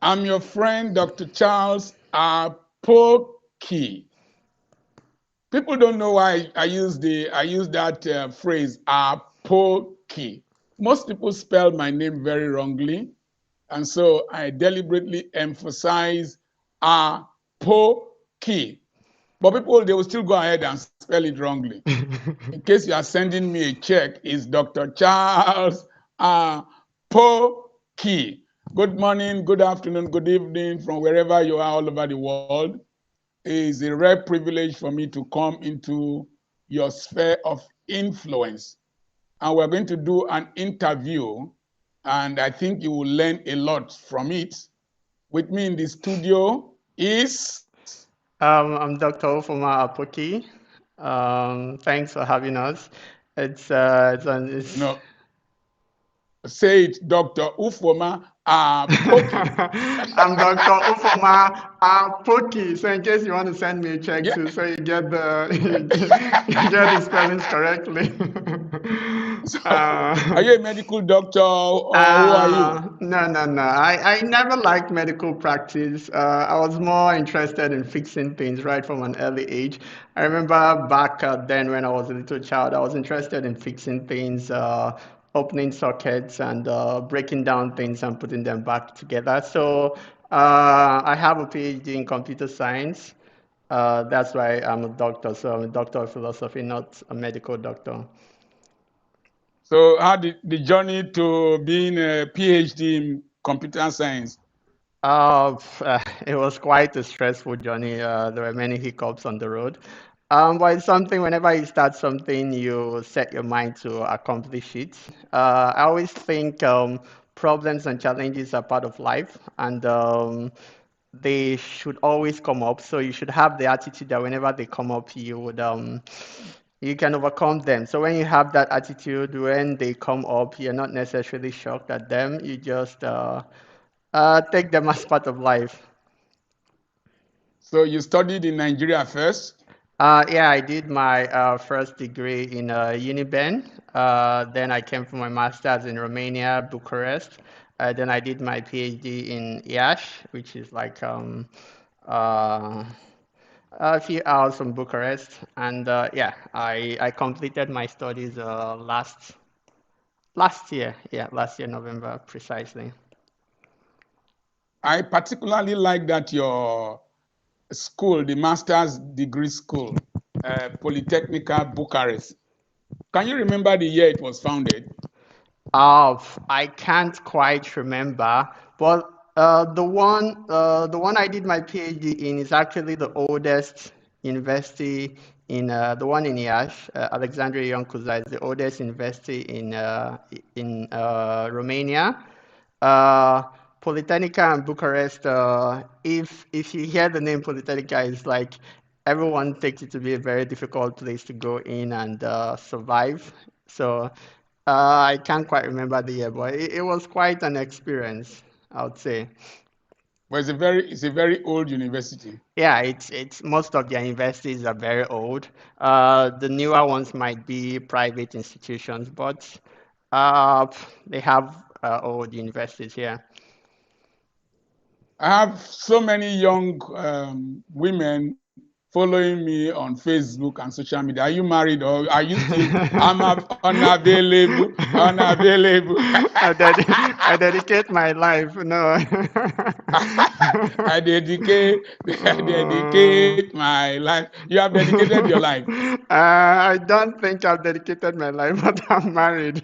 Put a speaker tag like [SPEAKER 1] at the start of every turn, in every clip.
[SPEAKER 1] I'm your friend, Dr. Charles Apoki. People don't know why I use that phrase Apoki. Most people spell my name very wrongly, and so I deliberately emphasize Apoki. But people, they will still go ahead and spell it wrongly. In case you are sending me a check, it's Dr. Charles Apoki. Good morning, good afternoon, good evening from wherever you are all over the world. It is a rare privilege for me to come into your sphere of influence. And we're going to do an interview, and I think you will learn a lot from it. With me in the studio is
[SPEAKER 2] I'm Dr. Ofoma Apoki. Thanks for having us. It's
[SPEAKER 1] no, say it, Dr. Ufoma Apoki.
[SPEAKER 2] I'm Dr. Ofoma Apoki. So in case you want to send me a check
[SPEAKER 1] Yeah.
[SPEAKER 2] too, so you get the you get the spellings correctly.
[SPEAKER 1] So, are
[SPEAKER 2] uh,
[SPEAKER 1] you a medical doctor or who are you?
[SPEAKER 2] no. I never liked medical practice. I was more interested in fixing things right from an early age. I remember back then when I was a little child, I was interested in fixing things, opening sockets and breaking down things and putting them back together. So I have a PhD in computer science. That's why I'm a doctor. So I'm a doctor of philosophy, not a medical doctor.
[SPEAKER 1] So, how did the journey to being a PhD in computer science?
[SPEAKER 2] It was quite a stressful journey. There were many hiccups on the road. But it's something, whenever you start something, you set your mind to accomplish it. I always think problems and challenges are part of life, and they should always come up. So you should have the attitude that whenever they come up, you can overcome them. So when you have that attitude, when they come up, you're not necessarily shocked at them. You just take them as part of life.
[SPEAKER 1] So, you studied in Nigeria first?
[SPEAKER 2] Yeah, I did my first degree in Uniben. Then I came for my master's in Romania, Bucharest. Then I did my PhD in Iași, which is like uh, a few hours from Bucharest. And yeah, I completed my studies last year. Yeah, last year, November, precisely.
[SPEAKER 1] I particularly like that your school, the master's degree school, Polytechnica Bucharest. Can you remember the year it was founded?
[SPEAKER 2] I can't quite remember, but the one I did my PhD in is actually the oldest university in the one in Iași, Alexandria Ioncuza is the oldest university in Romania. Uh, Politehnica and Bucharest. If you hear the name Politehnica, it's like everyone takes it to be a very difficult place to go in and survive. So I can't quite remember the year, but it was quite an experience, I would say.
[SPEAKER 1] Well, it's a very old university.
[SPEAKER 2] Yeah, it's most of their universities are very old. The newer ones might be private institutions, but uh, they have old universities here.
[SPEAKER 1] I have so many young women following me on Facebook and social media. Are you married or are you still unavailable? Unavailable.
[SPEAKER 2] I dedicate my life. No.
[SPEAKER 1] I dedicate, I
[SPEAKER 2] Uh,
[SPEAKER 1] dedicate my life. You have dedicated your life.
[SPEAKER 2] I don't think I've dedicated my life, but I'm married.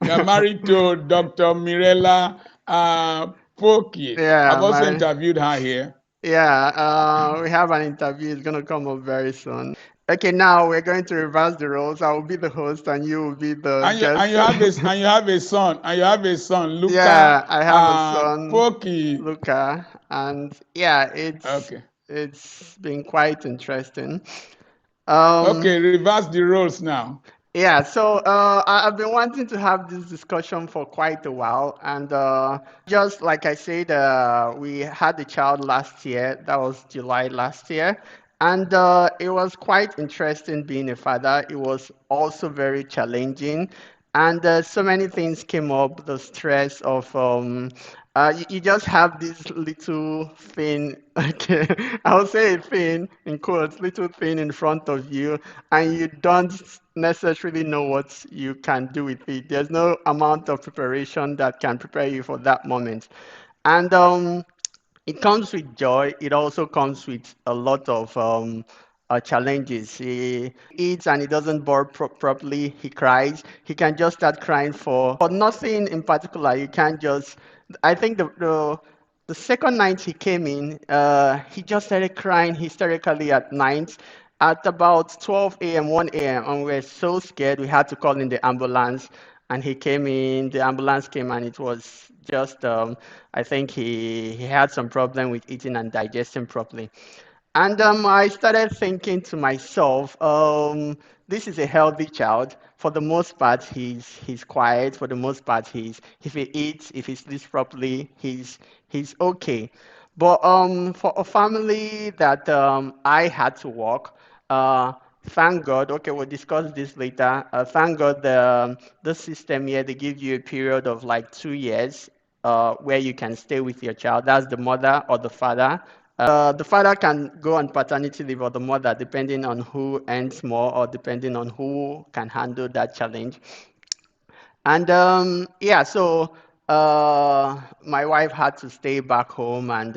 [SPEAKER 1] You're married to Dr. Mirella Poki.
[SPEAKER 2] Yeah,
[SPEAKER 1] I've also
[SPEAKER 2] my
[SPEAKER 1] interviewed her here.
[SPEAKER 2] yeah. We have an interview. It's gonna come up very soon. Okay, now we're going to reverse the roles. I will be the host, and you will be the
[SPEAKER 1] And you and
[SPEAKER 2] guest.
[SPEAKER 1] you have a and you have a son and you have a son, Luca
[SPEAKER 2] Yeah, I have a son,
[SPEAKER 1] Poki.
[SPEAKER 2] Luca, and yeah,
[SPEAKER 1] Okay.
[SPEAKER 2] it's been quite interesting. Um,
[SPEAKER 1] Okay, reverse the roles now.
[SPEAKER 2] yeah, so I've been wanting to have this discussion for quite a while, and just like I said, we had a child last year. That was July last year, and it was quite interesting being a father. It was also very challenging. And so many things came up, the stress of you just have this little thing, okay, I'll say a thing in quotes, little thing in front of you, and you don't necessarily know what you can do with it. There's no amount of preparation that can prepare you for that moment. And it comes with joy. It also comes with a lot of challenges. He eats and he doesn't board properly. He cries. He can just start crying for nothing in particular. You can't just. I think the second night he came in, he just started crying hysterically at night. At about 12 a.m., 1 a.m., and we were so scared we had to call in the ambulance. And he came in, the ambulance came, and it was just I think he had some problem with eating and digesting properly. And I started thinking to myself, this is a healthy child. For the most part, he's quiet. For the most part, if he eats, if he sleeps properly, he's okay. But for a family that I had to work, thank God. Okay, we'll discuss this later. Thank God the system here they give you a period of like 2 years where you can stay with your child. That's the mother or the father. The father can go on paternity leave or the mother, depending on who earns more or depending on who can handle that challenge. And yeah, so my wife had to stay back home, and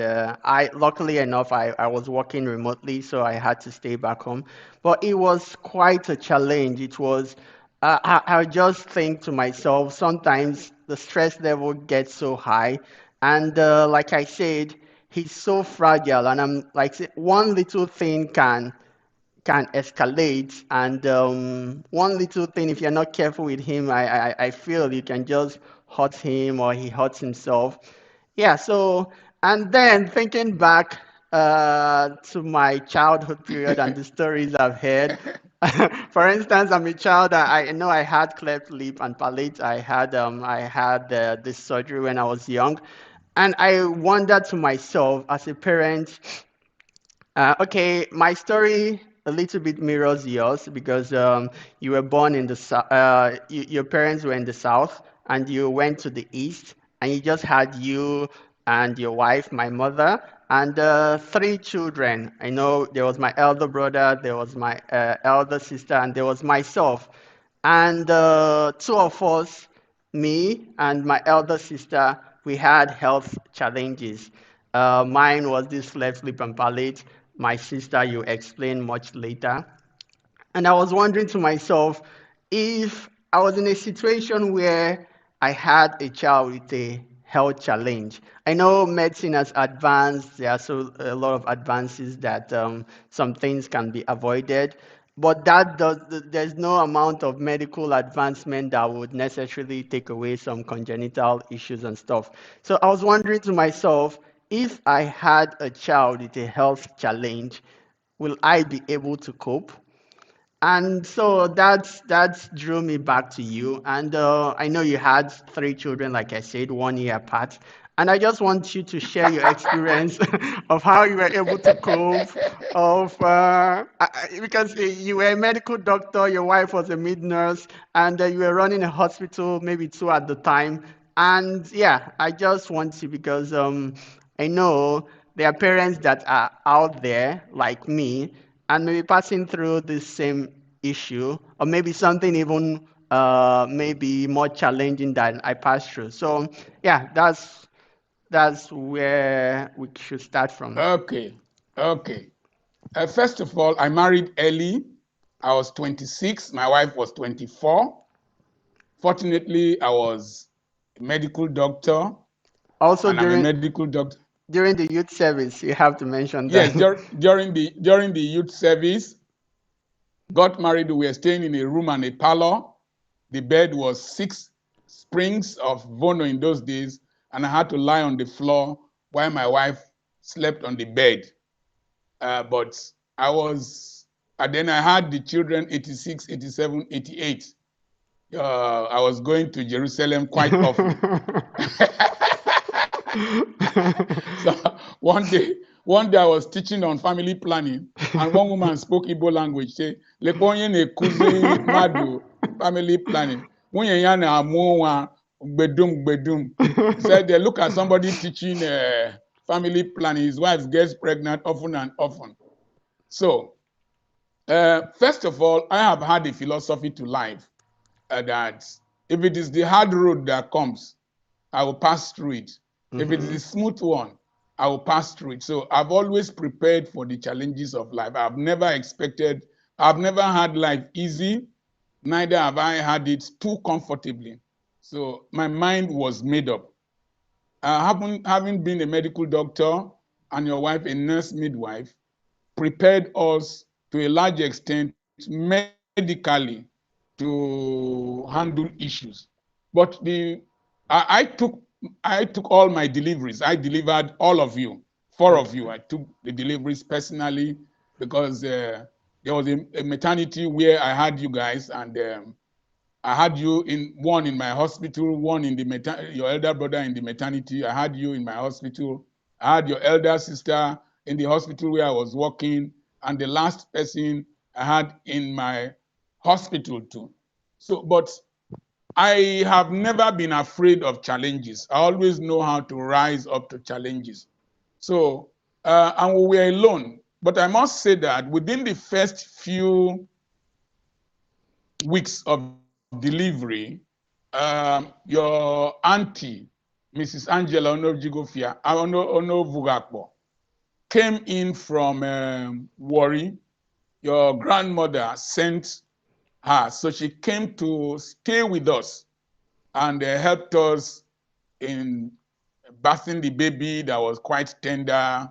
[SPEAKER 2] luckily enough, I was working remotely, so I had to stay back home. But it was quite a challenge. It was, I just think to myself, sometimes the stress level gets so high, and like I said, he's so fragile, and I'm like, one little thing can escalate. And one little thing, if you're not careful with him, I feel you can just hurt him or he hurts himself. Yeah, so, and then thinking back to my childhood period and the stories I've heard. For instance, I'm a child. I know I had cleft lip and palate. I had this surgery when I was young, and I wondered to myself as a parent, okay, my story a little bit mirrors yours because you were born in the your parents were in the south and you went to the east and you just had you and your wife, my mother, and three children. I know there was my elder brother, there was my elder sister, and there was myself. And two of us, me and my elder sister, we had health challenges. Mine was this flat sleep and palate. My sister, you explain much later. And I was wondering to myself, if I was in a situation where I had a child with a health challenge. I know medicine has advanced, there are so a lot of advances that some things can be avoided, but there's no amount of medical advancement that would necessarily take away some congenital issues and stuff. So I was wondering to myself, if I had a child with a health challenge, will I be able to cope? And so that's drew me back to you. And I know you had three children, like I said, 1 year apart. And I just want you to share your experience of how you were able to cope. Because you were a medical doctor, your wife was a mid nurse, and you were running a hospital, maybe two at the time. And yeah, I just want to, because I know there are parents that are out there like me and maybe passing through the same issue, or maybe something even maybe more challenging than I passed through. So yeah, that's where we should start from.
[SPEAKER 1] Okay, okay. First of all, I married early. I was 26. My wife was 24. Fortunately, I was a medical doctor,
[SPEAKER 2] Also
[SPEAKER 1] and I'm a medical doctor.
[SPEAKER 2] during the youth service, you have to mention
[SPEAKER 1] Yes,
[SPEAKER 2] that.
[SPEAKER 1] during the youth service, got married. We were staying in a room and a parlor. The bed was 6 springs of Vono in those days, and I had to lie on the floor while my wife slept on the bed. But I was, and then I had the children 86, 87, 88. I was going to Jerusalem quite often. So one day I was teaching on family planning, and one woman spoke Igbo language. Say, "Lekonye ne kuzi madu family planning." He said they look at somebody teaching family planning. His wife gets pregnant often and often. So, first of all, I have had a philosophy to life that if it is the hard road that comes, I will pass through it. If it is the smooth one, I will pass through it. So I've always prepared for the challenges of life. I've never had life easy, neither have I had it too comfortably. So my mind was made up. Having been a medical doctor and your wife a nurse midwife prepared us to a large extent medically to handle issues. But I took all my deliveries. I delivered all of you, four of you. I took the deliveries personally because there was a maternity where I had you guys, and I had you in one in my hospital, one in your elder brother in the maternity. I had you in my hospital. I had your elder sister in the hospital where I was working, and the last person I had in my hospital too. So, but I have never been afraid of challenges. I always know how to rise up to challenges. So, and we were alone. But I must say that within the first few weeks of delivery, your auntie, Mrs. Angela Onovugakpo, came in from Warri. Your grandmother sent her, so she came to stay with us and helped us in bathing the baby that was quite tender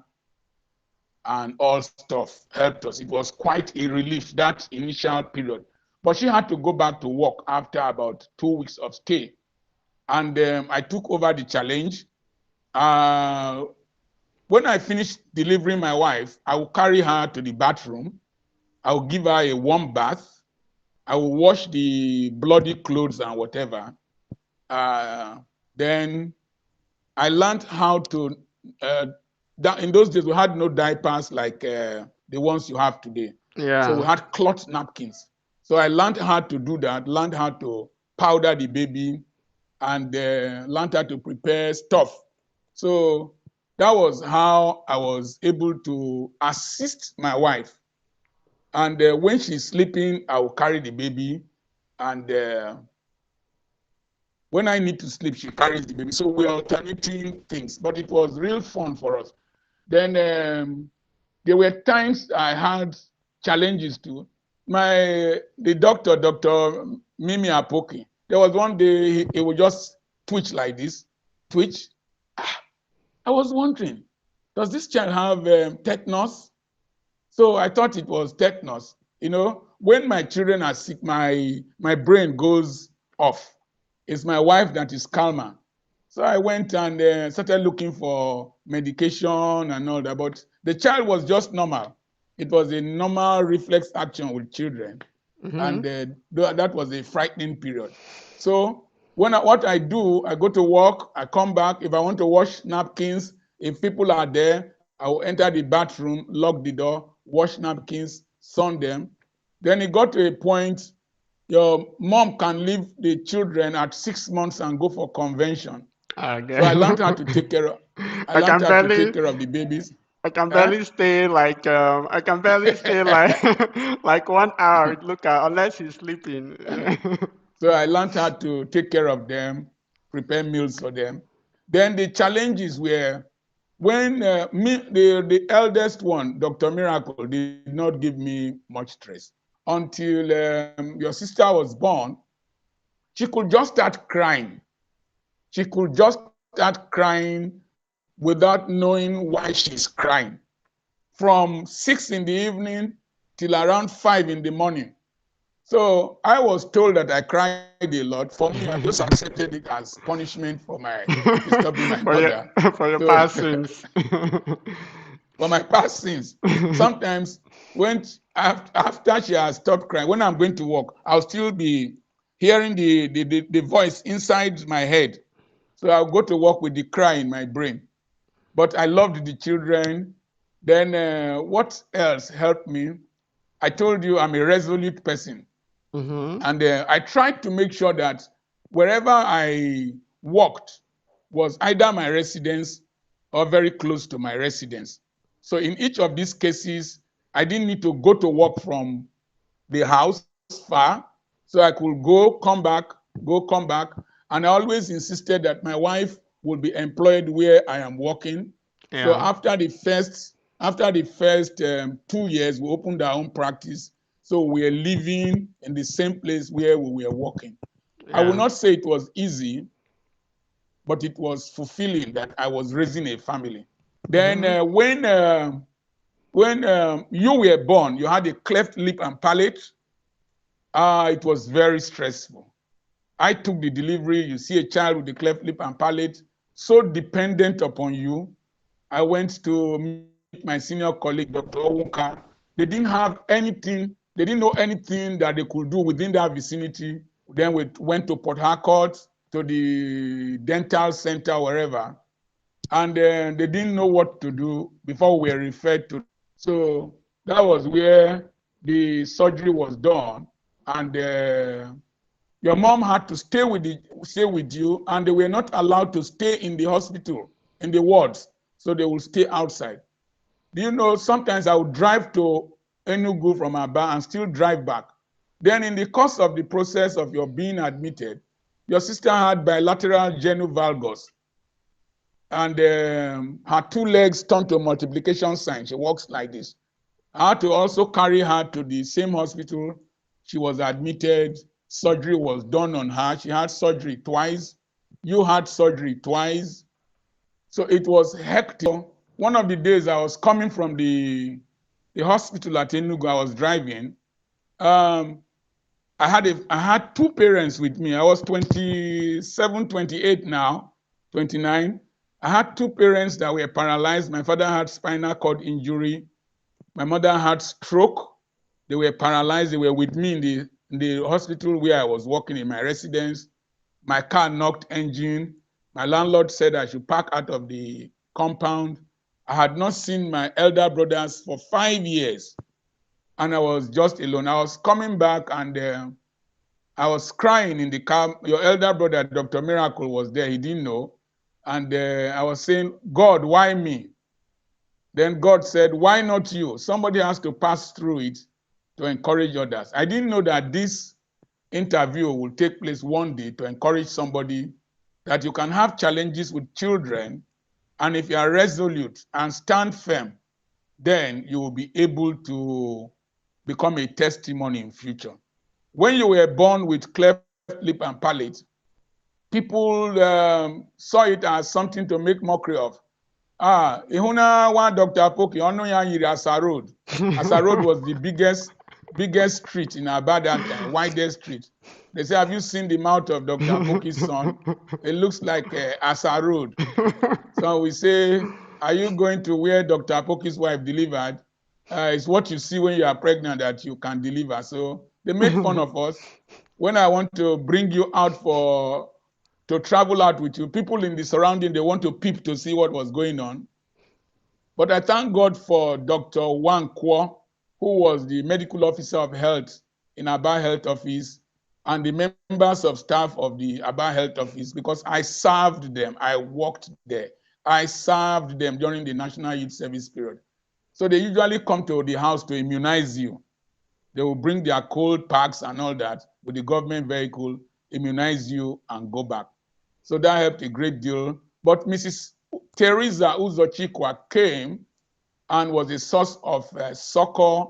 [SPEAKER 1] and all stuff, helped us. It was quite a relief, that initial period. But she had to go back to work after about 2 weeks of stay. And I took over the challenge. When I finished delivering my wife, I will carry her to the bathroom. I will give her a warm bath. I will wash the bloody clothes and whatever. Then I learned how to, in those days, we had no diapers like the ones you have today.
[SPEAKER 2] Yeah.
[SPEAKER 1] So we had cloth napkins. So I learned how to do that, learned how to powder the baby, and learned how to prepare stuff. So that was how I was able to assist my wife. And when she's sleeping, I will carry the baby. And when I need to sleep, she carries the baby. So we're alternating things, but it was real fun for us. Then there were times I had challenges too. The doctor, Dr. Mimi Apoki, there was one day he would just twitch like this, twitch. I was wondering, does this child have tetanus? So I thought it was tetanus. You know, when my children are sick, my brain goes off. It's my wife that is calmer. So I went and started looking for medication and all that, but the child was just normal. It was a normal reflex action with children, and that was a frightening period. So what I do, I go to work, I come back. If I want to wash napkins, if people are there, I will enter the bathroom, lock the door, wash napkins, sun them. Then it got to a point, your mom can leave the children at 6 months and go for convention.
[SPEAKER 2] Okay.
[SPEAKER 1] So I learned how to take care of. I
[SPEAKER 2] I
[SPEAKER 1] learned
[SPEAKER 2] can
[SPEAKER 1] how to
[SPEAKER 2] barely
[SPEAKER 1] take care of the babies.
[SPEAKER 2] I can barely stay like like 1 hour. Look at unless he's sleeping.
[SPEAKER 1] So I learned how to take care of them, prepare meals for them. Then the challenges were when the eldest one, Dr. Miracle, did not give me much stress until your sister was born. She could just start crying. She could just start crying without knowing why she's crying. From 6 in the evening till around 5 in the morning. So I was told that I cried a lot. For me, I just accepted it as punishment for my disturbing my mother.
[SPEAKER 2] For your
[SPEAKER 1] So
[SPEAKER 2] past sins.
[SPEAKER 1] for my past sins, sometimes when after she has stopped crying, when I'm going to work, I'll still be hearing the voice inside my head. So I'll go to work with the cry in my brain. But I loved the children. Then what else helped me? I told you I'm a resolute person.
[SPEAKER 2] Mm-hmm.
[SPEAKER 1] And I tried to make sure that wherever I worked was either my residence or very close to my residence. So in each of these cases, I didn't need to go to work from the house far. So I could go, come back. And I always insisted that my wife would be employed where I am working. So
[SPEAKER 2] Yeah.
[SPEAKER 1] after the first 2 years, we opened our own practice. So we are living in the same place where we were working. I will
[SPEAKER 2] Yeah.
[SPEAKER 1] not say it was easy, but it was fulfilling that I was raising a family. Then
[SPEAKER 2] Mm-hmm.
[SPEAKER 1] when you were born, you had a cleft lip and palate. It was very stressful. I took the delivery. You see a child with a cleft lip and palate, so dependent upon you. I went to meet my senior colleague, Dr. Owunka. They didn't have anything, they didn't know anything that they could do within that vicinity. Then we went to Port Harcourt, to the dental center, wherever, and they didn't know what to do before we were referred to. So that was where the surgery was done, and your mom had to stay with you, and they were not allowed to stay in the hospital, in the wards, so they will stay outside. Do you know, sometimes I would drive to Enugu from Aba and still drive back. Then in the course of the process of your being admitted, your sister had bilateral genu valgus, and her two legs turned to multiplication sign. She walks like this. I had to also carry her to the same hospital. She was admitted. Surgery was done on her. She had surgery twice. You had surgery twice. So it was hectic. One of the days I was coming from the hospital at Enugu, I was driving. Um, I had two parents with me. I was 27, 28 now, 29. I had two parents that were paralyzed. My father had spinal cord injury. My mother had stroke. They were paralyzed. They were with me in the hospital where I was working in my residence. My car knocked engine. My landlord said I should park out of the compound. I had not seen my elder brothers for 5 years, and I was just alone. I was coming back, and I was crying in the car. Your elder brother, Dr. Miracle, was there. He didn't know. And I was saying, God, why me? Then God said, why not you? Somebody has to pass through it to encourage others. I didn't know that this interview will take place one day to encourage somebody that you can have challenges with children, and if you are resolute and stand firm, then you will be able to become a testimony in future. When you were born with cleft lip and palate, people saw it as something to make mockery of. Ihuna one Dr. Apoki, onu ya yiri Asa Road. Asa Road was the biggest street in Aba that time, widest street. They say, have you seen the mouth of Dr. Apoki's son? It looks like Asa Road. So we say, are you going to where Dr. Apoki's wife delivered? It's what you see when you are pregnant that you can deliver. So they made fun of us. When I want to bring you out to travel out with you, people in the surrounding, they want to peep to see what was going on. But I thank God for Dr. Wang Kwo, who was the medical officer of health in Aba Health Office, and the members of staff of the Aba Health Office, because I served them. I worked there. I served them during the National Youth Service period. So they usually come to the house to immunize you. They will bring their cold packs and all that with the government vehicle, immunize you, and go back. So that helped a great deal. But Mrs. Teresa Uzochikwa came and was a source of succor.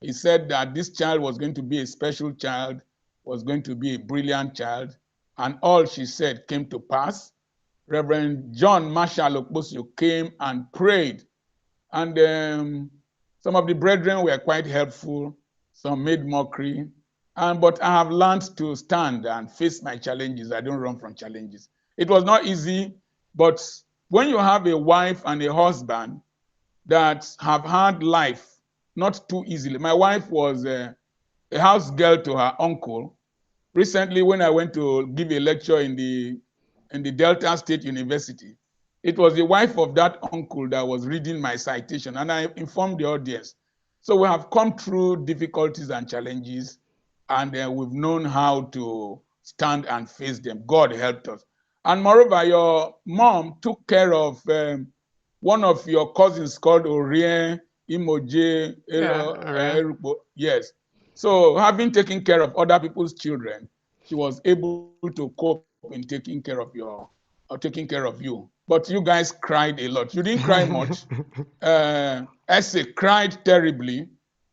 [SPEAKER 1] He said that this child was going to be a special child, was going to be a brilliant child, and all she said came to pass. Reverend John Marshall Okposio came and prayed, and some of the brethren were quite helpful. Some made mockery, but I have learned to stand and face my challenges. I don't run from challenges. It was not easy, but when you have a wife and a husband that have had life not too easily. My wife was a house girl to her uncle. Recently, when I went to give a lecture in the Delta State University, it was the wife of that uncle that was reading my citation, and I informed the audience. So we have come through difficulties and challenges, and we've known how to stand and face them. God helped us. And moreover, your mom took care of one of your cousins called Orien Imoje
[SPEAKER 2] Yeah, all right.
[SPEAKER 1] Erupo. Yes. So having taken care of other people's children, she was able to cope in taking care of taking care of you. But you guys cried a lot. You didn't cry much. Ese cried terribly.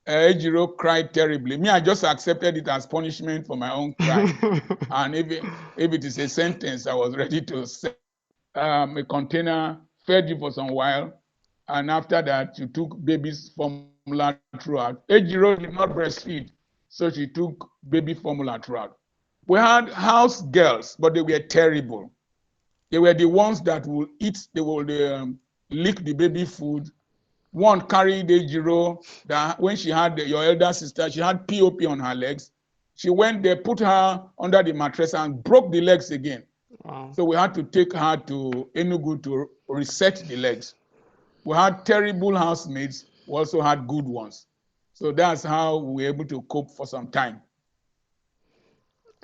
[SPEAKER 1] Ejiro cried terribly. Me, I just accepted it as punishment for my own crying. And if it is a sentence, I was ready to send a container, fed you for some while, and after that, you took baby's formula throughout. Ejiro did not breastfeed, so she took baby formula throughout. We had house girls, but they were terrible. They were the ones that will eat, they will lick the baby food. One carried Ejiro that when she had your elder sister, she had POP on her legs. She went there, put her under the mattress and broke the legs again.
[SPEAKER 2] Wow.
[SPEAKER 1] So we had to take her to Enugu to reset the legs. We had terrible housemates. We also had good ones. So that's how we were able to cope for some time.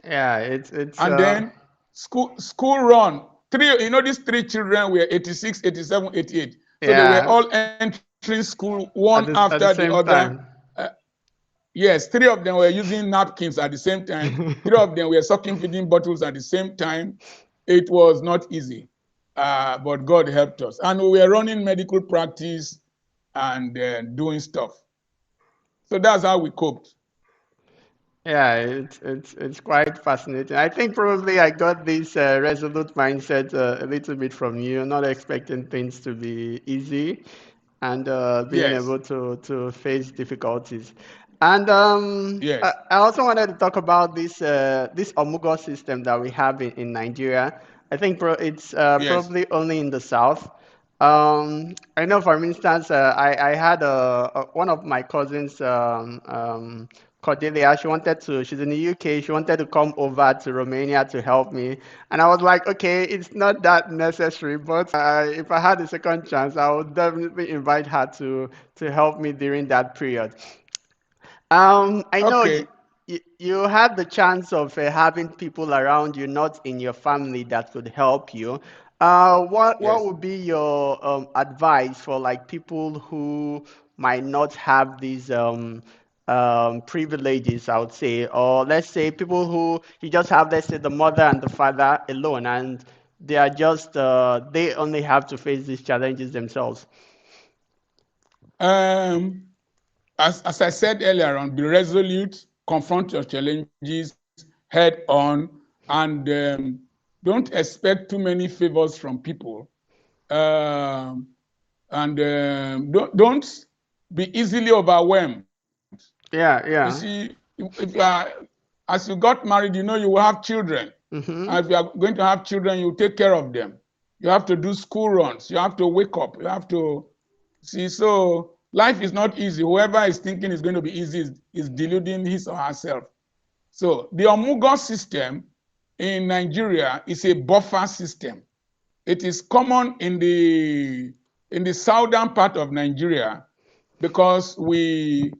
[SPEAKER 2] Yeah, it's
[SPEAKER 1] And then school run. These three children were 86, 87, 88. So they were
[SPEAKER 2] yeah,
[SPEAKER 1] all entering school one after
[SPEAKER 2] at
[SPEAKER 1] the
[SPEAKER 2] the same
[SPEAKER 1] other.
[SPEAKER 2] time.
[SPEAKER 1] Uh, yes, three of them were using napkins at the same time. Three of them were sucking feeding bottles at the same time. It was not easy, but God helped us. And we were running medical practice and doing stuff. So that's how we coped.
[SPEAKER 2] Yeah, it's quite fascinating. I think probably I got this resolute mindset a little bit from you, not expecting things to be easy, and being
[SPEAKER 1] Yes,
[SPEAKER 2] able to face difficulties. And
[SPEAKER 1] yes,
[SPEAKER 2] I also wanted to talk about this Omugo system that we have in Nigeria. I think it's
[SPEAKER 1] yes.
[SPEAKER 2] probably only in the south. I know, for instance, I had one of my cousins, Cordelia. She's in the UK. She wanted to come over to Romania to help me. And I was like, okay, it's not that necessary, but if I had a second chance, I would definitely invite her to help me during that period. I know
[SPEAKER 1] Okay.
[SPEAKER 2] you had the chance of having people around you, not in your family, that could help you. What
[SPEAKER 1] Yes.
[SPEAKER 2] would be your advice for like people who might not have these privileges, I would say, or let's say people who you just have, let's say, the mother and the father alone, and they are just they only have to face these challenges themselves.
[SPEAKER 1] Um, as I said earlier on, be resolute, confront your challenges head on, and don't expect too many favors from people. Um, and don't be easily overwhelmed. You
[SPEAKER 2] Yeah,
[SPEAKER 1] see,
[SPEAKER 2] yeah.
[SPEAKER 1] if you are, as you got married, you know you will have children. And
[SPEAKER 2] Mm-hmm.
[SPEAKER 1] if you are going to have children, you take care of them. You have to do school runs. You have to wake up. You have to see. So life is not easy. Whoever is thinking it's going to be easy is deluding his or herself. So the Omugo system in Nigeria is a buffer system. It is common in the southern part of Nigeria because we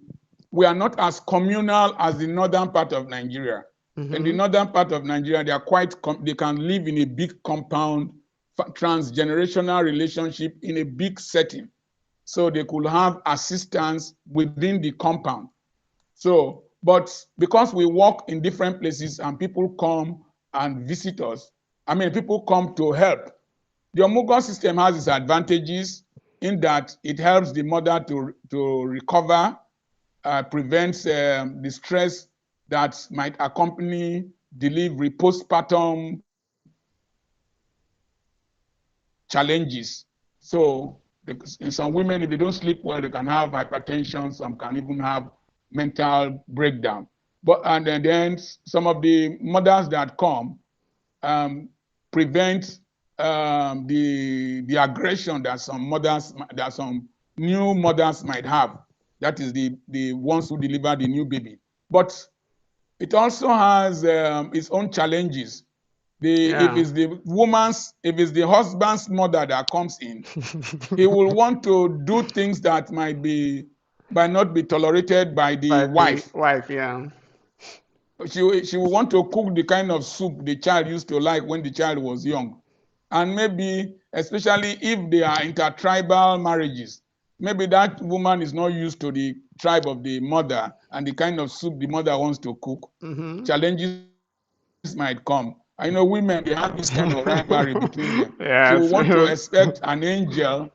[SPEAKER 1] are not as communal as the northern part of Nigeria. In the
[SPEAKER 2] Mm-hmm.
[SPEAKER 1] northern part of Nigeria, they are they can live in a big compound, transgenerational relationship in a big setting. So they could have assistance within the compound. So, but because we work in different places and people come and visit us, I mean, people come to help. The Omugo system has its advantages in that it helps the mother to recover, prevents the stress that might accompany delivery, postpartum challenges. So in some women, if they don't sleep well, they can have hypertension. Some can even have mental breakdown. But and then some of the mothers that come um, prevent the aggression that some new mothers might have. That is the ones who deliver the new baby. But it also has its own challenges.
[SPEAKER 2] Yeah.
[SPEAKER 1] If it's the husband's mother that comes in, he will want to do things that might not be tolerated by the
[SPEAKER 2] By the
[SPEAKER 1] wife.
[SPEAKER 2] wife, yeah.
[SPEAKER 1] she will want to cook the kind of soup the child used to like when the child was young. And maybe, especially if they are intertribal marriages, maybe that woman is not used to the tribe of the mother and the kind of soup the mother wants to cook.
[SPEAKER 2] Mm-hmm.
[SPEAKER 1] Challenges might come. I know women, they have this kind of rivalry between them. She will want to
[SPEAKER 2] Yes.
[SPEAKER 1] expect an angel.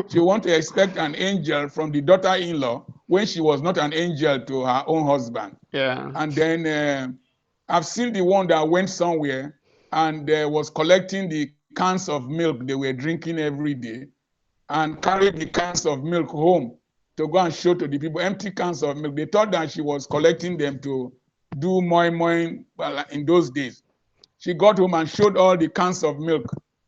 [SPEAKER 1] She will want to expect an angel from the daughter-in-law when she was not an angel to her own husband.
[SPEAKER 2] Yeah.
[SPEAKER 1] And then I've seen the one that went somewhere and was collecting the cans of milk they were drinking every day and carried the cans of milk home to go and show to the people empty cans of milk. They thought that she was collecting them to do moi moi in those days. She got home and showed all the cans of milk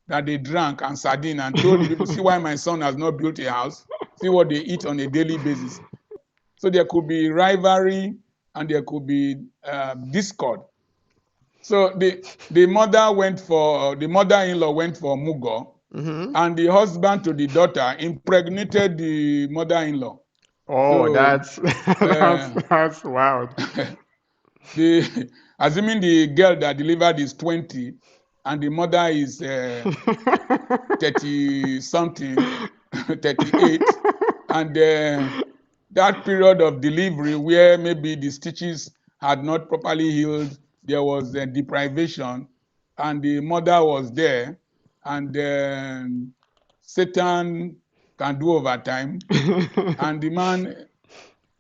[SPEAKER 1] that they drank and sardine and told the people, see why my son has not built a house, see what they eat on a daily basis. So there could be rivalry and there could be discord. So the mother-in-law went for Mugo,
[SPEAKER 2] Mm-hmm.
[SPEAKER 1] and the husband to the daughter impregnated the mother-in-law.
[SPEAKER 2] Oh,
[SPEAKER 1] So
[SPEAKER 2] that's
[SPEAKER 1] uh,
[SPEAKER 2] that's wild.
[SPEAKER 1] the assuming the girl that delivered is 20 and the mother is 30 something, 38, and that period of delivery where maybe the stitches had not properly healed, there was deprivation, and the mother was there, and Satan can do overtime, and the man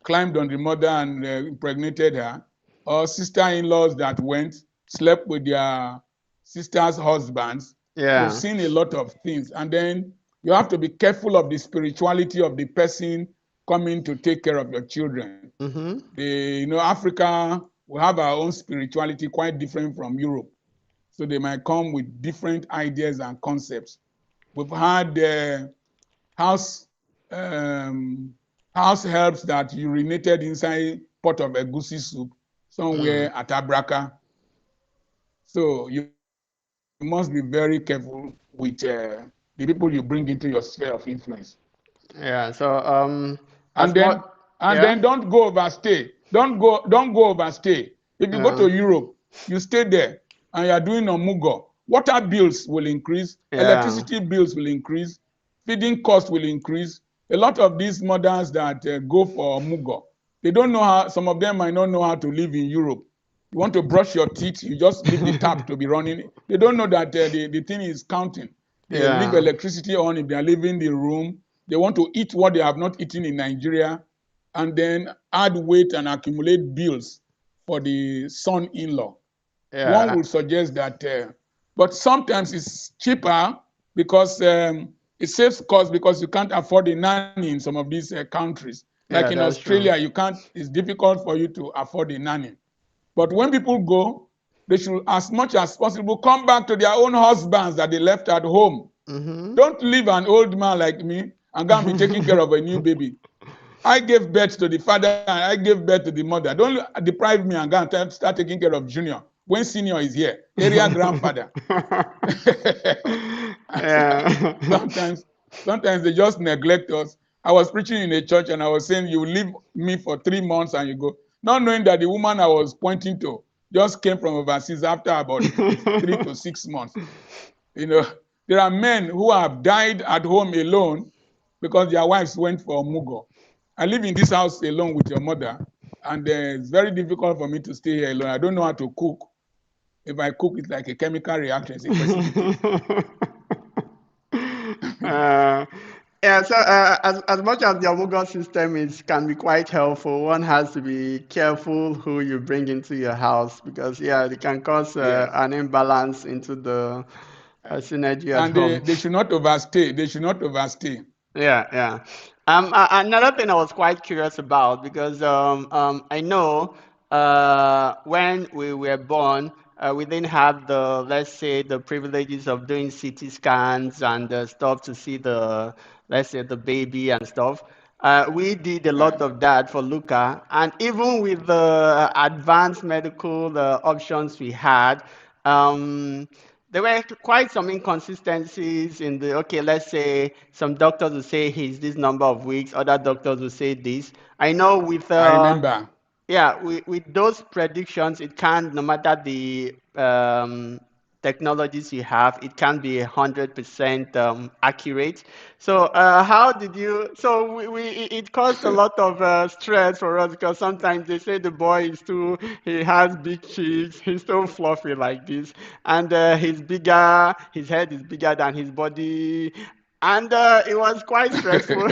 [SPEAKER 1] climbed on the mother and impregnated her, or sister-in-laws that went, slept with their sisters' husbands. We've
[SPEAKER 2] Yeah.
[SPEAKER 1] seen a lot of things. And then you have to be careful of the spirituality of the person coming to take care of your children.
[SPEAKER 2] Mm-hmm.
[SPEAKER 1] Africa, we have our own spirituality quite different from Europe. So they might come with different ideas and concepts. We've had house um, house helps that urinated inside pot of egusi soup
[SPEAKER 2] Mm.
[SPEAKER 1] somewhere at Abraka. So you must be very careful with the people you bring into your sphere of influence.
[SPEAKER 2] Yeah. So
[SPEAKER 1] And
[SPEAKER 2] as
[SPEAKER 1] then
[SPEAKER 2] much.
[SPEAKER 1] and
[SPEAKER 2] Yeah.
[SPEAKER 1] then don't go overstay. Don't go overstay. If you go
[SPEAKER 2] Yeah.
[SPEAKER 1] to Europe, you stay there and you are doing Omugo, water bills will increase,
[SPEAKER 2] Yeah.
[SPEAKER 1] electricity bills will increase, feeding costs will increase. A lot of these mothers that go for Omugo, they don't know how, some of them might not know how to live in Europe. You want to brush your teeth, you just leave the tap to be running. They don't know that the thing is counting. They leave
[SPEAKER 2] Yeah.
[SPEAKER 1] electricity on if they are leaving the room. They want to eat what they have not eaten in Nigeria and then add weight and accumulate bills for the son-in-law. One
[SPEAKER 2] Yeah.
[SPEAKER 1] would suggest that, but sometimes it's cheaper because it saves cost because you can't afford a nanny in some of these countries. Like in
[SPEAKER 2] Yeah. That's
[SPEAKER 1] Australia,
[SPEAKER 2] true.
[SPEAKER 1] you can't. It's difficult for you to afford a nanny. But when people go, they should, as much as possible, come back to their own husbands that they left at home.
[SPEAKER 2] Mm-hmm.
[SPEAKER 1] Don't leave an old man like me and go and be taking care of a new baby. I gave birth to the father and I gave birth to the mother. Don't deprive me and go and start taking care of junior when senior is here, area grandfather.
[SPEAKER 2] Yeah.
[SPEAKER 1] sometimes, sometimes they just neglect us. I was preaching in a church and I was saying, you leave me for 3 months and you go, not knowing that the woman I was pointing to just came from overseas after about 3 to 6 months. You know, there are men who have died at home alone because their wives went for Omugo. I live in this house alone with your mother, and it's very difficult for me to stay here alone. I don't know how to cook. If I cook, it's like a chemical reaction, it's a precipitate.
[SPEAKER 2] uh, yeah, so as much as the Omugo system is can be quite helpful, one has to be careful who you bring into your house because yeah, it can cause
[SPEAKER 1] Yes.
[SPEAKER 2] an imbalance into the synergy at
[SPEAKER 1] And
[SPEAKER 2] home.
[SPEAKER 1] they should not overstay. They should not overstay.
[SPEAKER 2] Yeah, yeah. Another thing I was quite curious about because I know when we were born, we didn't have the, let's say, the privileges of doing CT scans and stuff to see the, let's say, the baby and stuff. We did a lot
[SPEAKER 1] Right.
[SPEAKER 2] of that for Luca, and even with the advanced medical options we had, um, there were quite some inconsistencies in the, okay, let's say some doctors will say he's this number of weeks, other doctors will say this. I know with
[SPEAKER 1] I remember.
[SPEAKER 2] yeah, with those predictions, it can, no matter the technologies you have, it can be 100% accurate. So, how did you? So, it caused a lot of stress for us because sometimes they say the boy is too, he has big cheeks, he's so fluffy like this, and he's bigger, his head is bigger than his body, and it was quite stressful.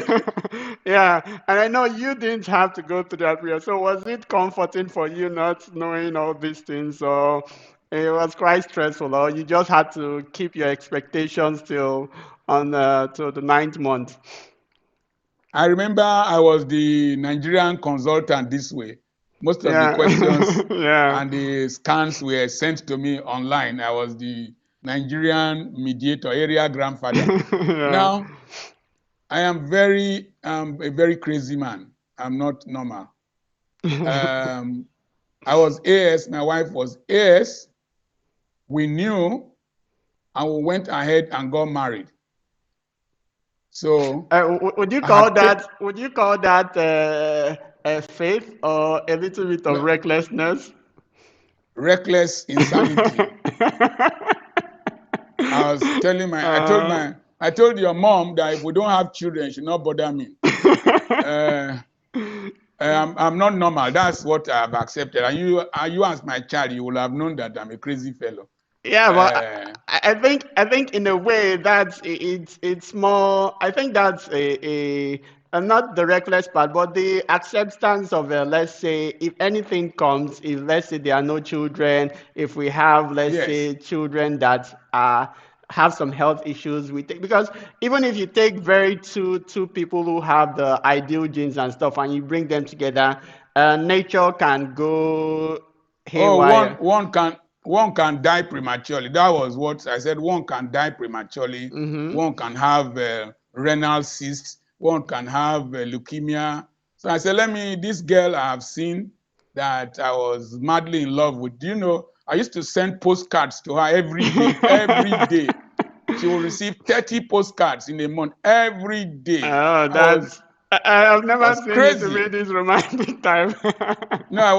[SPEAKER 2] Yeah, and I know you didn't have to go through that period. So was it comforting for you not knowing all these things, or it was quite stressful, or you just had to keep your expectations till on till the ninth month?
[SPEAKER 1] I remember I was the Nigerian consultant this way. Most of the
[SPEAKER 2] Yeah,
[SPEAKER 1] questions
[SPEAKER 2] yeah,
[SPEAKER 1] and the scans were sent to me online. I was the Nigerian mediator, area grandfather.
[SPEAKER 2] yeah.
[SPEAKER 1] Now, I am a very crazy man. I'm not normal. Um, I was AS, my wife was AS. We knew and we went ahead and got married. So
[SPEAKER 2] Would you
[SPEAKER 1] I
[SPEAKER 2] call
[SPEAKER 1] had take
[SPEAKER 2] that? Would you call that a faith or a little bit of
[SPEAKER 1] no,
[SPEAKER 2] recklessness?
[SPEAKER 1] reckless insanity.
[SPEAKER 2] uh,
[SPEAKER 1] I told your mom that if we don't have children, she should not bother me. Uh, I'm not normal. That's what I've accepted. And you as my child, you will have known that I'm a crazy fellow.
[SPEAKER 2] Yeah, well,
[SPEAKER 1] Uh,
[SPEAKER 2] I think in a way that's it's more. I think that's not the reckless part, but the acceptance of let's say if anything comes, if let's say there are no children, if we have let's
[SPEAKER 1] yes.
[SPEAKER 2] say children that have some health issues with it, because even if you take very two people who have the ideal genes and stuff and you bring them together, nature can go
[SPEAKER 1] Oh,
[SPEAKER 2] haywire.
[SPEAKER 1] one can die prematurely. That was what I said. One can die prematurely.
[SPEAKER 2] Mm-hmm.
[SPEAKER 1] One can have renal cysts. One can have leukemia. So I said, let me. This girl I have seen that I was madly in love with. Do you know? I used to send postcards to her every day. Every day, she will receive 30 postcards in a month. Every day.
[SPEAKER 2] Oh,
[SPEAKER 1] I was
[SPEAKER 2] I've
[SPEAKER 1] I
[SPEAKER 2] never
[SPEAKER 1] was
[SPEAKER 2] seen you to
[SPEAKER 1] crazy.
[SPEAKER 2] be this romantic type.
[SPEAKER 1] No, I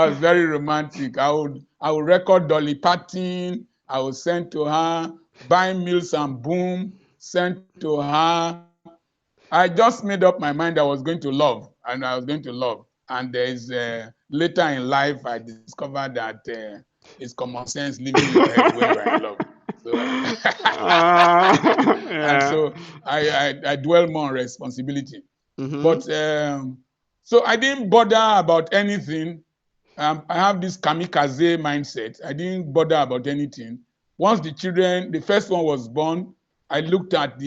[SPEAKER 1] was very romantic. I would record Dolly Parton. I would send to her, buy meals and boom, send to her. I just made up my mind I was going to love, and I was going to love. And later in life, I discovered that it's common sense leaving your head when you are in love. So, and
[SPEAKER 2] Yeah.
[SPEAKER 1] so I dwell more on responsibility.
[SPEAKER 2] Mm-hmm.
[SPEAKER 1] But so I didn't bother about anything. I have this kamikaze mindset. I didn't bother about anything. Once the first one was born, I looked at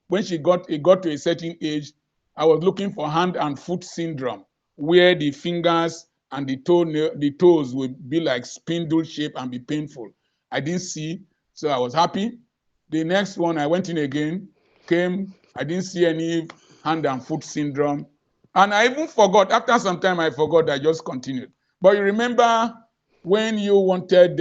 [SPEAKER 1] when it got to a certain age, I was looking for hand and foot syndrome, where the fingers and the toes would be like spindle shape and be painful. I didn't see, so I was happy. The next one, I went in again, came, I didn't see any hand and foot syndrome. And I even forgot, after some time, I forgot, I just continued. But you remember when you wanted,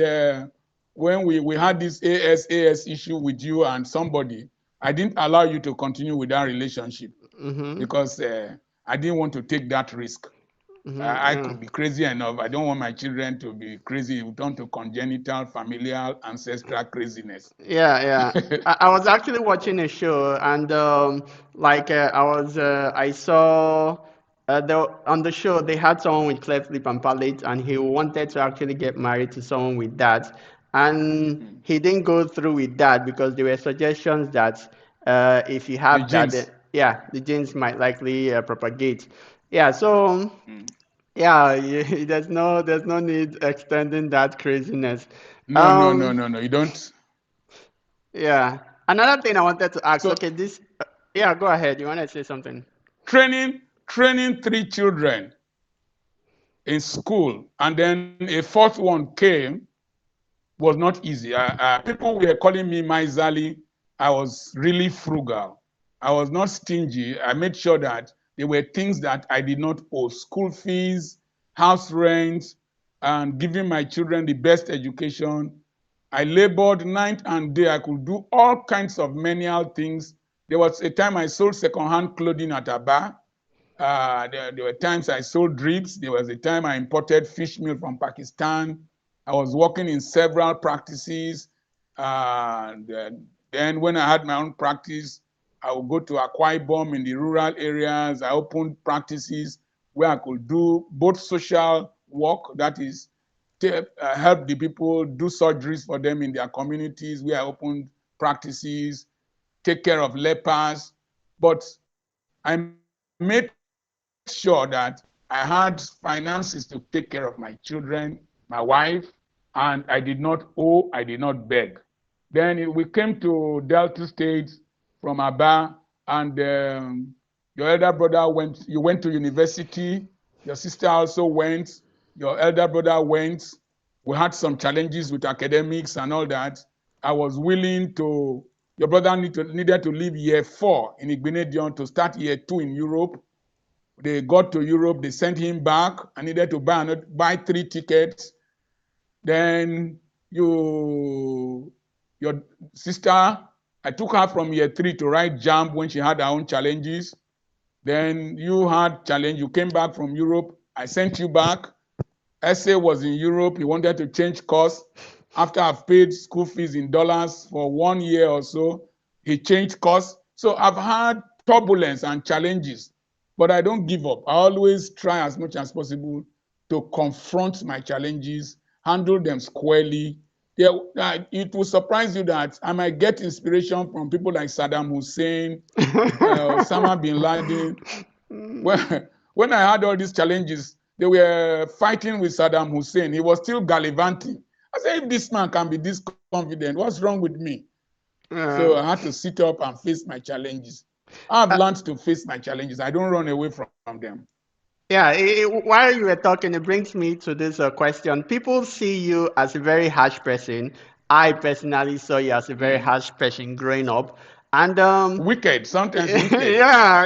[SPEAKER 1] when we had this AS issue with you and somebody, I didn't allow you to continue with that relationship
[SPEAKER 2] Mm-hmm.
[SPEAKER 1] because I didn't want to take that risk.
[SPEAKER 2] Mm-hmm.
[SPEAKER 1] I
[SPEAKER 2] Yeah.
[SPEAKER 1] could be crazy enough. I don't want my children to be crazy, turn to congenital, familial, ancestral craziness.
[SPEAKER 2] Yeah, yeah. I was actually watching a show, and I saw on the show they had someone with cleft lip and palate, and he wanted to actually get married to someone with that, and
[SPEAKER 1] Mm.
[SPEAKER 2] he didn't go through with that because there were suggestions that if you
[SPEAKER 1] The
[SPEAKER 2] have that, then,
[SPEAKER 1] genes.
[SPEAKER 2] yeah, the genes might likely propagate. Yeah, so
[SPEAKER 1] Mm.
[SPEAKER 2] yeah, there's no need extending that craziness.
[SPEAKER 1] No, no, no,
[SPEAKER 2] Um,
[SPEAKER 1] no, no. You don't.
[SPEAKER 2] yeah. Another thing I wanted to ask.
[SPEAKER 1] So
[SPEAKER 2] Okay, yeah, go ahead. You want to say something?
[SPEAKER 1] training three children in school, and then a fourth one came was not easy. People were calling me miserly. I was really frugal. I was not stingy. I made sure that there were things that I did not owe: school fees, house rent, and giving my children the best education. I labored night and day. I could do all kinds of menial things. There was a time I sold secondhand clothing at a bar. There were times I sold drinks. There was a time I imported fish meal from Pakistan. I was working in several practices. Then when I had my own practice, I would go to Akwa Ibom in the rural areas. I opened practices where I could do both social work, that is, help the people, do surgeries for them in their communities, where I opened practices, take care of lepers. But I made sure that I had finances to take care of my children, my wife, and I did not owe, I did not beg. Then we came to Delta State from Aba, and your elder brother went, you went to university, your sister also went, your elder brother went. We had some challenges with academics and all that. I was willing to, your brother needed to leave year 4 in Igbenedion to start year 2 in Europe. They got to Europe, they sent him back. I needed to buy 3 tickets. Then your sister, I took her from year 3 to write JAMB when she had her own challenges. Then you had challenge, you came back from Europe, I sent you back. Essay was in Europe, he wanted to change course. After I've paid school fees in dollars for 1 year or so, he changed course. So I've had turbulence and challenges, but I don't give up. I always try as much as possible to confront my challenges, handle them squarely. It will surprise you that I might get inspiration from people like Saddam Hussein, Osama bin Laden. When I had all these challenges, they were fighting with Saddam Hussein. He was still gallivanting. I said, if this man can be this confident, what's wrong with me? So I had to sit up and face my challenges. I've learned to face my challenges. I don't run away from them.
[SPEAKER 2] Yeah, while you were talking, it brings me to this question. People see you as a very harsh person. I personally saw you as a very harsh person growing up. And
[SPEAKER 1] Wicked, sometimes wicked.
[SPEAKER 2] yeah.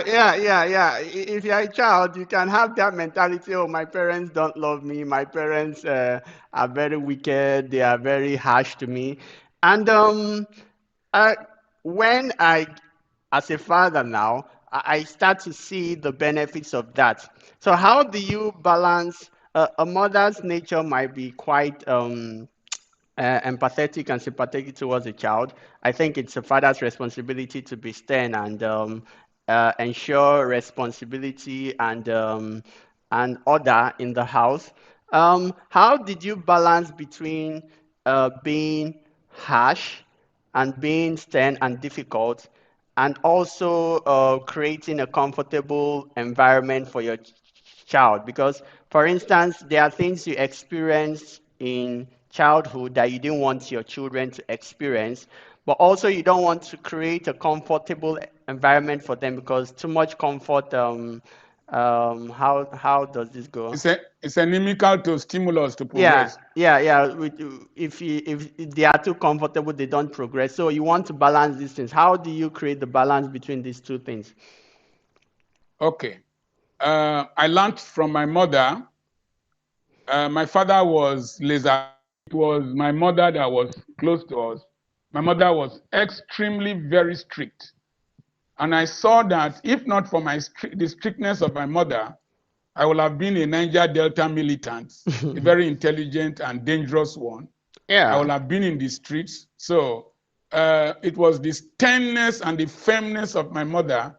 [SPEAKER 2] If you're a child, you can have that mentality. Oh, my parents don't love me. My parents are very wicked. They are very harsh to me. And uh, when I, as a father now, I start to see the benefits of that. So how do you balance? A mother's nature might be quite empathetic and sympathetic towards a child. I think it's a father's responsibility to be stern and ensure responsibility and order in the house. How did you balance between being harsh and being stern and difficult, and also creating a comfortable environment for your child? Because, for instance, there are things you experience in childhood that you didn't want your children to experience, but also you don't want to create a comfortable environment for them because too much comfort. How does this go?
[SPEAKER 1] It's inimical to stimulus to
[SPEAKER 2] Yeah,
[SPEAKER 1] progress.
[SPEAKER 2] yeah. If they are too comfortable, they don't progress. So you want to balance these things. How do you create the balance between these two things?
[SPEAKER 1] Okay. I learned from my mother. My father was laissez-faire. It was my mother that was close to us. My mother was extremely very strict. And I saw that if not for the strictness of my mother, I would have been a Niger Delta militant, a very intelligent and dangerous one. I
[SPEAKER 2] Yeah.
[SPEAKER 1] would have been in the streets. So it was the sternness and the firmness of my mother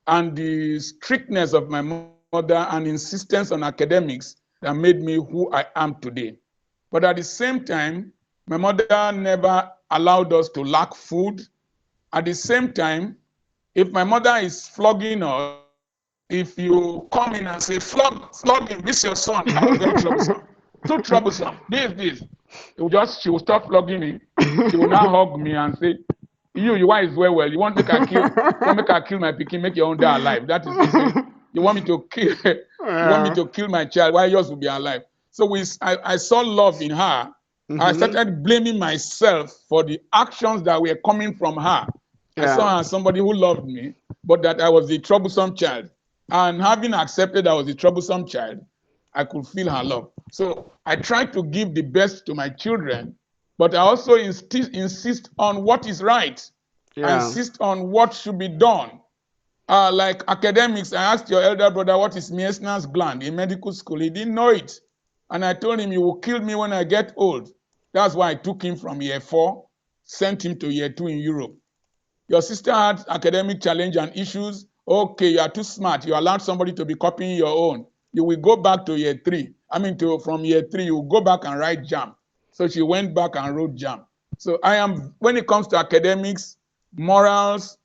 [SPEAKER 1] and the strictness of my mother and insistence on academics that made me who I am today. But at the same time, my mother never allowed us to lack food. At the same time, if my mother is flogging us, if you come in and say, flog him, this is your son, I was very troublesome. Too troublesome. This. She will stop flogging me. She will now hug me and say, you wife is well. You want make her kill my pikin, make your own die alive. That is to say, you want me to kill you want me
[SPEAKER 2] Yeah.
[SPEAKER 1] to kill my child while yours will be alive. So I saw love in her. I
[SPEAKER 2] Mm-hmm.
[SPEAKER 1] started blaming myself for the actions that were coming from her. I
[SPEAKER 2] Yeah.
[SPEAKER 1] saw her as somebody who loved me, but that I was the troublesome child. And having accepted I was the troublesome child, I could feel her love. So I tried to give the best to my children, but I also insist on what is right. I
[SPEAKER 2] Yeah.
[SPEAKER 1] insist on what should be done. Like academics, I asked your elder brother what is Meissner's gland in medical school. He didn't know it. And I told him, you will kill me when I get old. That's why I took him from year 4, sent him to year 2 in Europe. Your sister had academic challenge and issues. Okay, you are too smart. You allowed somebody to be copying your own. You will go back to year 3. From year 3, you will go back and write JAM. So she went back and wrote JAM. So when it comes to academics, morals,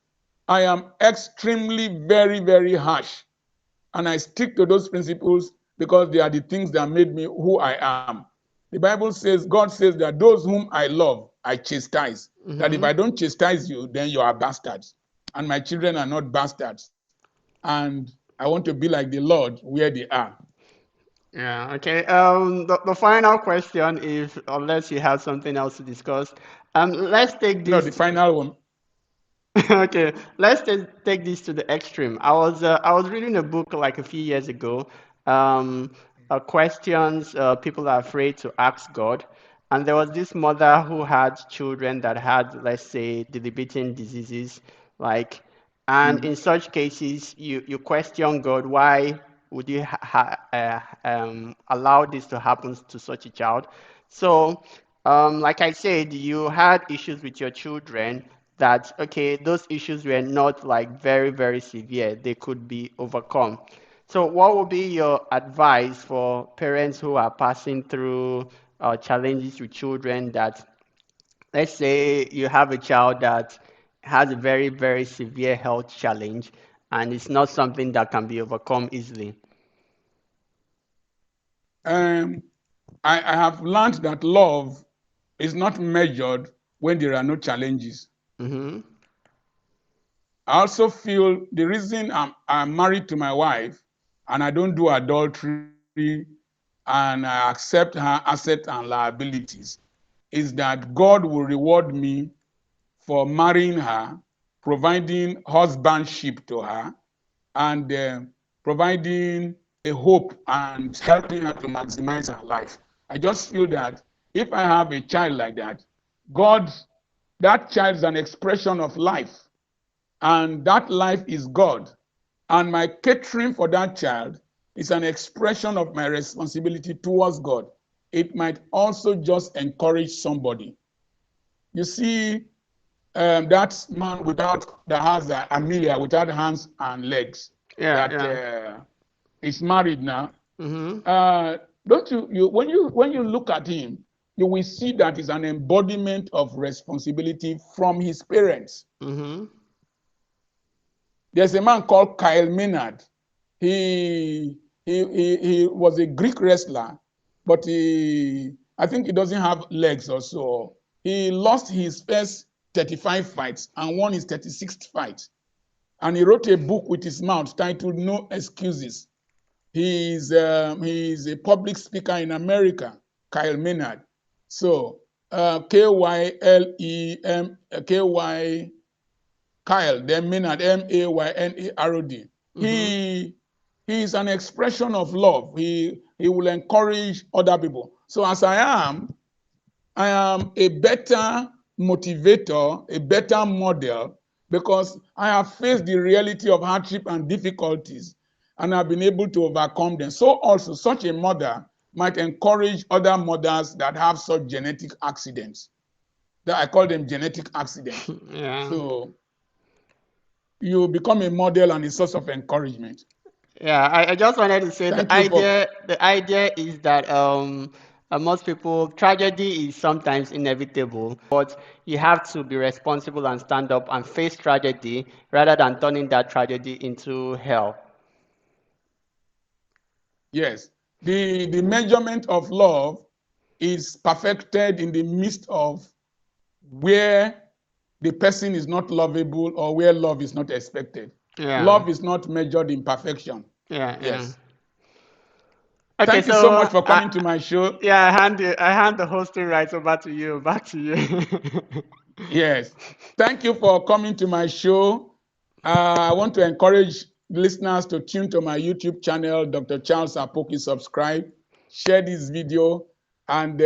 [SPEAKER 1] I am extremely very, very harsh. And I stick to those principles because they are the things that made me who I am. The Bible says, God says that those whom I love, I chastise. That if I don't chastise you, then you are bastards. And my children are not bastards. And I want to be like the Lord where they are.
[SPEAKER 2] Yeah, okay. The final question is, unless you have something else to discuss, let's take
[SPEAKER 1] No, the
[SPEAKER 2] this.
[SPEAKER 1] final one.
[SPEAKER 2] Okay, let's take this to the extreme. I was reading a book like a few years ago, questions people are afraid to ask God, and there was this mother who had children that had, let's say, debilitating diseases, like, and in such cases, you question God, why would you allow this to happen to such a child? So, like I said, you had issues with your children that, okay, those issues were not like very, very severe. They could be overcome. So, what would be your advice for parents who are passing through challenges with children that, let's say, you have a child that has a very, very severe health challenge and it's not something that can be overcome easily?
[SPEAKER 1] Um, I have learned that love is not measured when there are no challenges.
[SPEAKER 2] Mm-hmm.
[SPEAKER 1] I also feel the reason I'm married to my wife and I don't do adultery and I accept her assets and liabilities is that God will reward me for marrying her, providing husbandship to her, and providing a hope and helping her to maximize her life. I just feel that if I have a child like that, God, that child is an expression of life, and that life is God. And my catering for that child is an expression of my responsibility towards God. It might also just encourage somebody. You see, that man that has Amelia without hands and legs,
[SPEAKER 2] Yeah,
[SPEAKER 1] that
[SPEAKER 2] yeah.
[SPEAKER 1] is married now.
[SPEAKER 2] Mm-hmm.
[SPEAKER 1] Don't when you look at him, you will see that he's an embodiment of responsibility from his parents.
[SPEAKER 2] Mm-hmm.
[SPEAKER 1] There's a man called Kyle Maynard. He was a Greek wrestler, but I think he doesn't have legs or so. He lost his first 35 fights and won his 36th fight. And he wrote a book with his mouth titled No Excuses. He's a public speaker in America, Kyle Maynard. So Kylem Kyle, then Maynard, Maynard.
[SPEAKER 2] Mm-hmm.
[SPEAKER 1] He is an expression of love. He will encourage other people. So as I am a better motivator, a better model, because I have faced the reality of hardship and difficulties, and I've been able to overcome them. So also, such a mother might encourage other mothers that have such genetic accidents. That I call them genetic accidents.
[SPEAKER 2] Yeah.
[SPEAKER 1] So you become a model and a source of encouragement.
[SPEAKER 2] Yeah, I just wanted to say
[SPEAKER 1] Thank you for
[SPEAKER 2] the idea is that most people, tragedy is sometimes inevitable, but you have to be responsible and stand up and face tragedy rather than turning that tragedy into hell.
[SPEAKER 1] yes. The measurement of love is perfected in the midst of where the person is not lovable or where love is not expected.
[SPEAKER 2] Yeah,
[SPEAKER 1] Love is not measured in perfection.
[SPEAKER 2] yeah, yeah.
[SPEAKER 1] Yes.
[SPEAKER 2] Okay,
[SPEAKER 1] Thank you so
[SPEAKER 2] so
[SPEAKER 1] much for coming to my show.
[SPEAKER 2] yeah, I hand the hosting rights over to you. Back to you.
[SPEAKER 1] Yes. Thank you for coming to my show. I want to encourage listeners to tune to my YouTube channel, Dr. Charles Apoki. Subscribe, share this video, and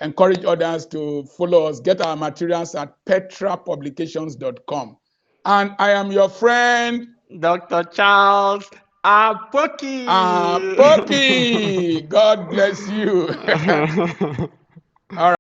[SPEAKER 1] encourage others to follow us. Get our materials at petrapublications.com. And I am your friend,
[SPEAKER 2] Dr. Charles Apoki.
[SPEAKER 1] Apoki. God bless you. All right.